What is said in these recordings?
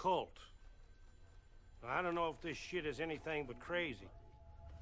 occult. I don't know if this shit is anything but crazy,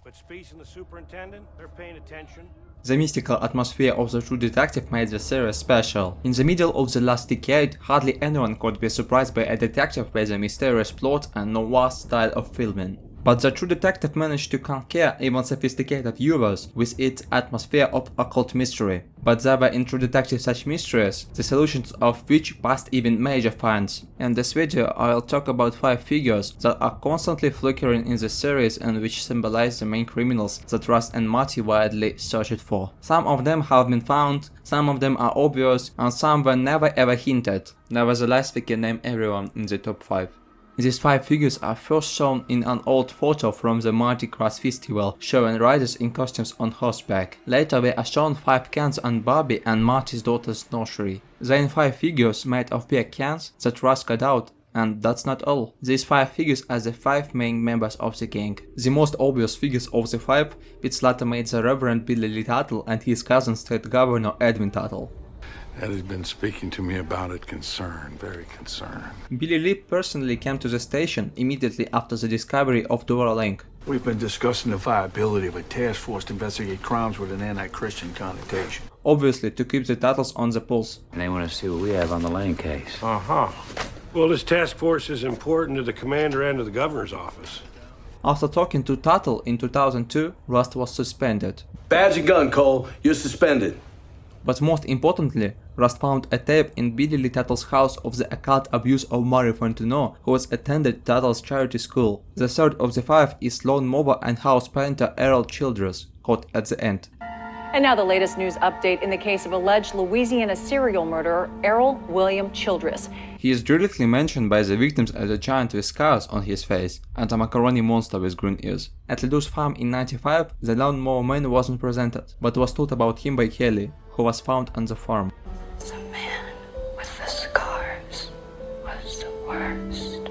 but Speece and the superintendent, they're paying attention. The mystical atmosphere of the True Detective made the series special. In the middle of the last decade, hardly anyone could be surprised by a detective with a mysterious plot and noir style of filming. But the True Detective managed to conquer even sophisticated viewers with its atmosphere of occult mystery. But there were in True Detective such mysteries, the solutions of which passed even major fans. In this video I will talk about 5 figures that are constantly flickering in the series and which symbolize the main criminals that Russ and Marty widely searched for. Some of them have been found, some of them are obvious, and some were never ever hinted. Nevertheless, we can name everyone in the top 5. These 5 figures are first shown in an old photo from the Mardi Gras festival, showing riders in costumes on horseback. Later we are shown 5 cans on Barbie and Marty's daughter's nursery. Then 5 figures made of beer cans that Russ cut out. And that's not all. These 5 figures are the 5 main members of the gang. The most obvious figures of the 5, which later made the Reverend Billy Lee Tuttle and his cousin State Governor Edwin Tuttle. Eddie's been speaking to me about it, concerned, very concerned. Billy Lee personally came to the station immediately after the discovery of Dora Link. We've been discussing the viability of a task force to investigate crimes with an anti-Christian connotation. Obviously to keep the Tuttles on the pulse. And they want to see what we have on the Lane case. Well, this task force is important to the commander and to the governor's office. After talking to Tuttle in 2002, Rust was suspended. Badge and gun, Cole. You're suspended. But most importantly, Rust found a tape in Billy Lee Tuttle's house of the occult abuse of Murray Fontenot, who was attended Tuttle's charity school. The third of the 5 is lawn mower and house painter Errol Childress, caught at the end. And now the latest news update in the case of alleged Louisiana serial murderer Errol William Childress. He is directly mentioned by the victims as a giant with scars on his face and a macaroni monster with green ears. At Ledoux farm in 95, the lawn mower man wasn't presented, but was told about him by Kelly, who was found on the farm. The man with the scars was the worst.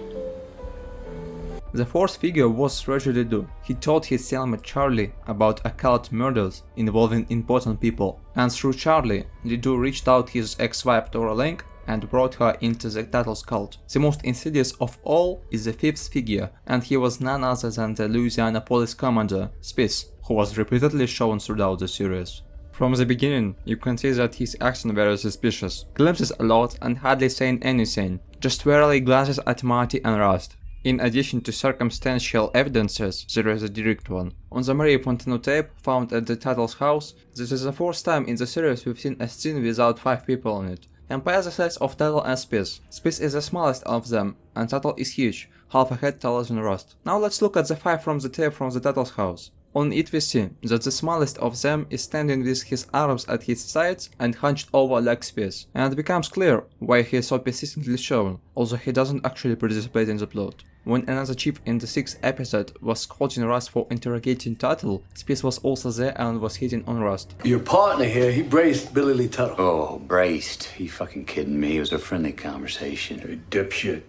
The 4th figure was Roger Ledoux. He told his cellmate Charlie about occult murders involving important people, and through Charlie, Ledoux reached out his ex-wife Dora Link and brought her into the Tuttle's cult. The most insidious of all is the 5th figure, and he was none other than the Louisiana police commander, Speece, who was repeatedly shown throughout the series. From the beginning, you can see that his actions were suspicious, glimpses a lot and hardly saying anything, just warily glances at Marty and Rust. In addition to circumstantial evidences, there is a direct one. On the Murray Fontenot tape found at the Tuttle's house, this is the 4th time in the series we've seen a scene without 5 people in it. Compare the size of Tuttle and Speece. Speece is the smallest of them, and Tuttle is huge, half a head taller than Rust. Now let's look at the 5 from the tape from the Tuttle's house. On it we see that the smallest of them is standing with his arms at his sides and hunched over like Speece, and it becomes clear why he is so persistently shown, although he doesn't actually participate in the plot. When another chief in the 6th episode was quoting Rust for interrogating Tuttle, Speece was also there and was hitting on Rust. Your partner here, he braced Billy Lee Tuttle. Oh, braced. You fucking kidding me? It was a friendly conversation. Hey, dipshit.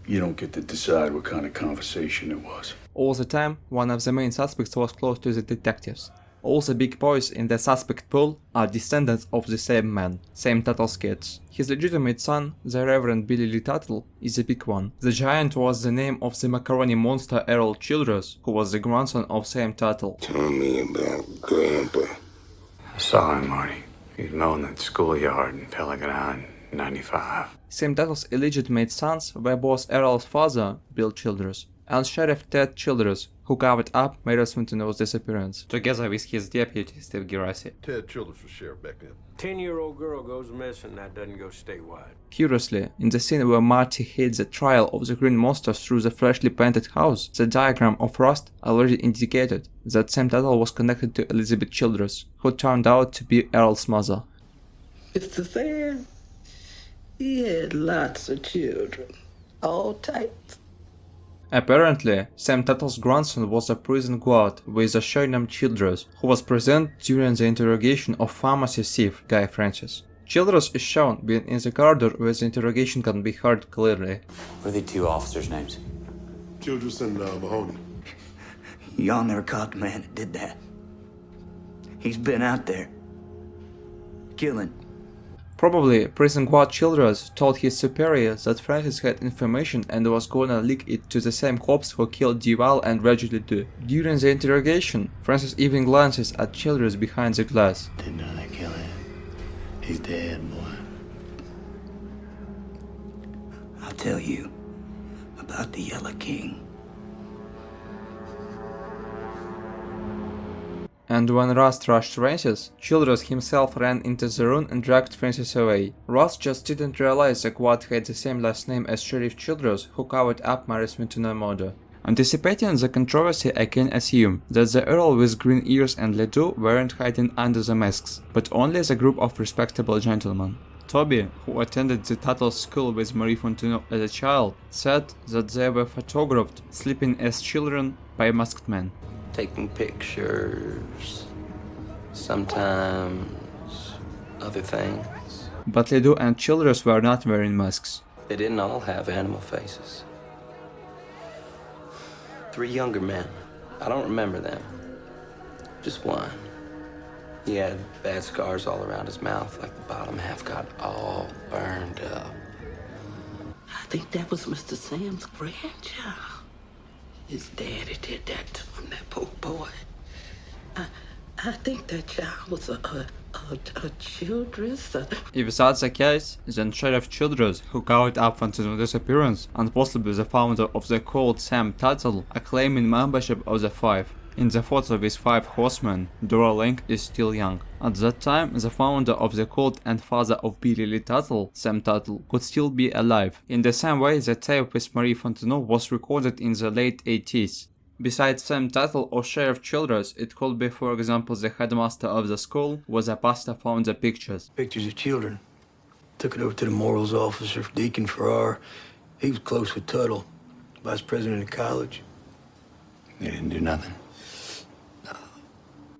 You don't get to decide what kind of conversation it was. All the time, one of the main suspects was close to the detectives. All the big boys in the suspect pool are descendants of the same man, same Tuttle's kids. His legitimate son, the Reverend Billy Lee Tuttle, is the big one. The giant was the name of the macaroni monster Errol Childress, who was the grandson of same Tuttle. Tell me about Grandpa. I saw him, Marty. He was mowing that schoolyard in Pelican in 95. Sam Tuttle's illegitimate sons were both Errol's father, Bill Childress, and Sheriff Ted Childress, who covered up Mary Fontenot's disappearance, together with his deputy Steve Girassi. Ted Childress was sheriff back then. 10-year-old girl goes missing, that doesn't go statewide. Curiously, in the scene where Marty hid the trail of the green monster through the freshly painted house, the diagram of Rust already indicated that Sam Tuttle was connected to Elizabeth Childress, who turned out to be Errol's mother. Mr. Sand, he had lots of children, all types. Apparently, Sam Tuttle's grandson was a prison guard with a Shannon Childress, who was present during the interrogation of pharmacy thief Guy Francis. Childress is shown being in the corridor where the interrogation can be heard clearly. What are the 2 officers' names? Childress and Mahoney. Y'all never caught the man that did that. He's been out there. Killing. Probably, prison guard Childress told his superiors that Francis had information and was gonna leak it to the same cops who killed Duval and Reggie Ledoux. During the interrogation, Francis even glances at Childress behind the glass. Didn't know they kill him. He's dead, boy. I'll tell you about the Yellow King. And when Rust rushed Francis, Childress himself ran into the room and dragged Francis away. Rust just didn't realize the Quad had the same last name as Sheriff Childress, who covered up Mary's Mutino murder. Anticipating the controversy, I can assume that the Earl with green ears and Ledoux weren't hiding under the masks, but only as a group of respectable gentlemen. Toby, who attended the Tuttle school with Marie Fontenot as a child, said that they were photographed sleeping as children by masked men. Taking pictures, sometimes other things. But Ledoux and Childress were not wearing masks. They didn't all have animal faces. 3 younger men. I don't remember them. Just one. He had bad scars all around his mouth, like the bottom half got all burned up. I think that was Mr. Sam's grandchild. His daddy did that to him, that poor boy. I think that child was a Childress. If that's the case, then Sheriff Childress, who covered up Fontenot's disappearance, and possibly the founder of the cult Sam Tuttle, are claiming membership of the Five. In the photo with 5 horsemen, Dora Link is still young. At that time, the founder of the cult and father of Billy Lee Tuttle, Sam Tuttle, could still be alive. In the same way, the tape with Marie Fontenot was recorded in the late 80s. Besides Sam Tuttle or Sheriff Childress, it could be, for example, the headmaster of the school, where the pastor found the pictures. Pictures of children. Took it over to the morals officer, Deacon Farrar. He was close with Tuttle, vice president of college. They didn't do nothing.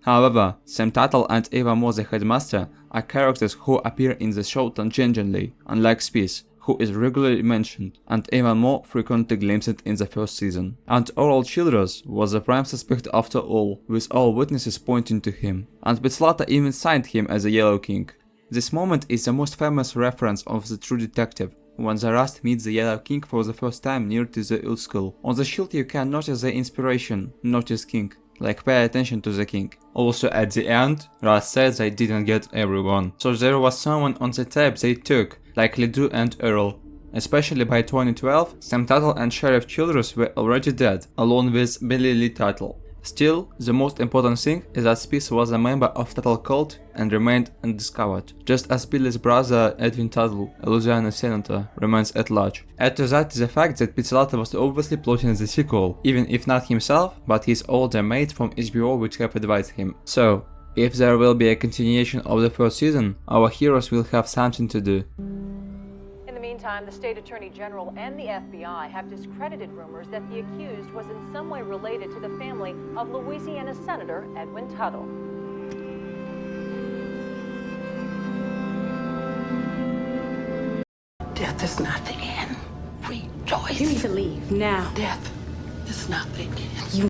However, Sam Tuttle and Eva Moore the headmaster are characters who appear in the show tangentially, unlike Spies, who is regularly mentioned, and Eva Moore frequently glimpsed in the first season. And Oral Childress was the prime suspect after all, with all witnesses pointing to him, and Pizzolatto even signed him as a Yellow King. This moment is the most famous reference of the True Detective, when the Rust meets the Yellow King for the first time near to the old school. On the shield you can notice the inspiration, notice King. Like, pay attention to the king. Also at the end, Rust said they didn't get everyone, so there was someone on the tape they took, like Ledoux and Earl. Especially by 2012, Sam Tuttle and Sheriff Childress were already dead, along with Billy Lee Tuttle. Still, the most important thing is that Spies was a member of Tuttle cult and remained undiscovered, just as Billy's brother Edwin Tuttle, a Louisiana senator, remains at large. Add to that the fact that Pizzolatto was obviously plotting the sequel, even if not himself, but his older mate from HBO would have advised him. So, if there will be a continuation of the first season, our heroes will have something to do. In the meantime, the state attorney general and the FBI have discredited rumors that the accused was in some way related to the family of Louisiana Senator Edwin Tuttle. Death is not the end. Rejoice. You need to leave now. Death is not the end. You